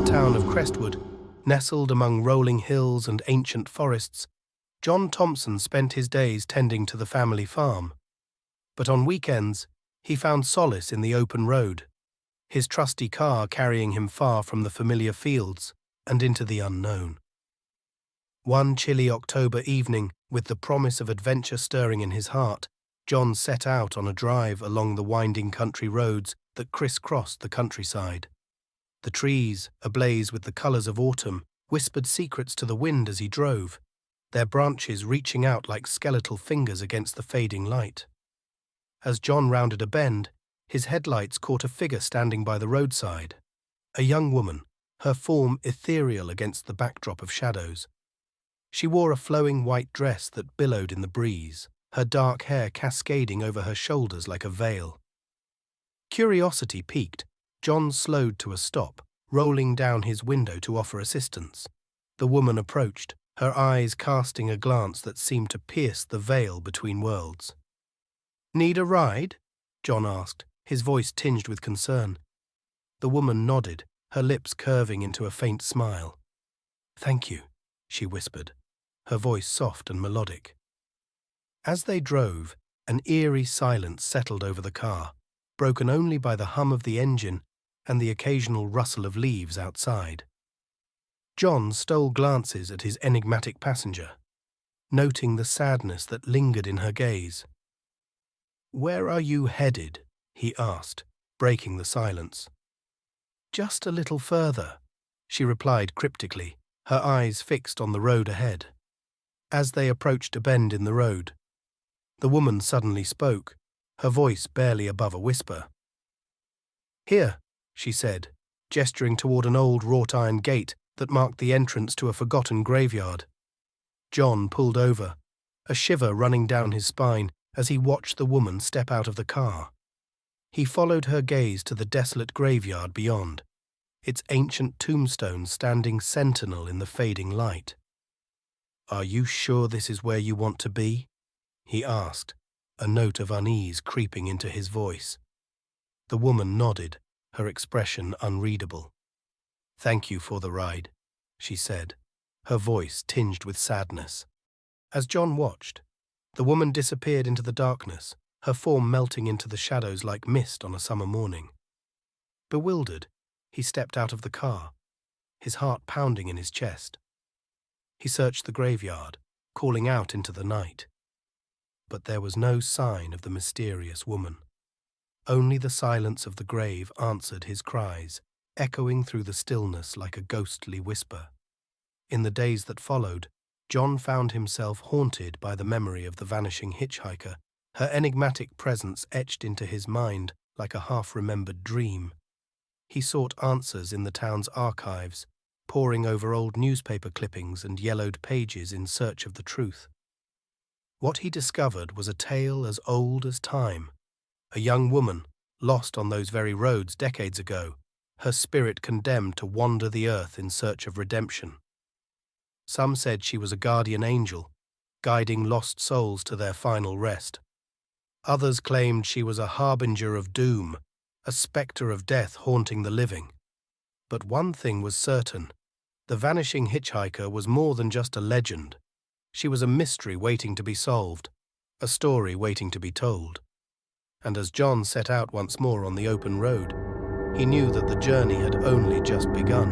quiet town of Crestwood, nestled among rolling hills and ancient forests, John Thompson spent his days tending to the family farm. But on weekends, he found solace in the open road, his trusty car carrying him far from the familiar fields and into the unknown. One chilly October evening, with the promise of adventure stirring in his heart, John set out on a drive along the winding country roads that criss-crossed the countryside. The trees, ablaze with the colours of autumn, whispered secrets to the wind as he drove, their branches reaching out like skeletal fingers against the fading light. As John rounded a bend, his headlights caught a figure standing by the roadside. A young woman, her form ethereal against the backdrop of shadows. She wore a flowing white dress that billowed in the breeze, her dark hair cascading over her shoulders like a veil. Curiosity piqued, John slowed to a stop, rolling down his window to offer assistance. The woman approached, her eyes casting a glance that seemed to pierce the veil between worlds. "Need a ride?" John asked, his voice tinged with concern. The woman nodded, her lips curving into a faint smile. "Thank you," she whispered, her voice soft and melodic. As they drove, an eerie silence settled over the car, broken only by the hum of the engine and the occasional rustle of leaves outside. John stole glances at his enigmatic passenger, noting the sadness that lingered in her gaze. "Where are you headed?" he asked, breaking the silence. "Just a little further," she replied cryptically, her eyes fixed on the road ahead. As they approached a bend in the road, the woman suddenly spoke, her voice barely above a whisper. "Here," she said, gesturing toward an old wrought-iron gate that marked the entrance to a forgotten graveyard. John pulled over, a shiver running down his spine as he watched the woman step out of the car. He followed her gaze to the desolate graveyard beyond, its ancient tombstones standing sentinel in the fading light. "Are you sure this is where you want to be?" he asked, a note of unease creeping into his voice. The woman nodded, her expression unreadable. "Thank you for the ride," she said, her voice tinged with sadness. As John watched, the woman disappeared into the darkness, her form melting into the shadows like mist on a summer morning. Bewildered, he stepped out of the car, his heart pounding in his chest. He searched the graveyard, calling out into the night. But there was no sign of the mysterious woman. Only the silence of the grave answered his cries, echoing through the stillness like a ghostly whisper. In the days that followed, John found himself haunted by the memory of the vanishing hitchhiker, her enigmatic presence etched into his mind like a half-remembered dream. He sought answers in the town's archives, poring over old newspaper clippings and yellowed pages in search of the truth. What he discovered was a tale as old as time. A young woman, lost on those very roads decades ago, her spirit condemned to wander the earth in search of redemption. Some said she was a guardian angel, guiding lost souls to their final rest. Others claimed she was a harbinger of doom, a spectre of death haunting the living. But one thing was certain: the vanishing hitchhiker was more than just a legend. She was a mystery waiting to be solved, a story waiting to be told. And as John set out once more on the open road, he knew that the journey had only just begun.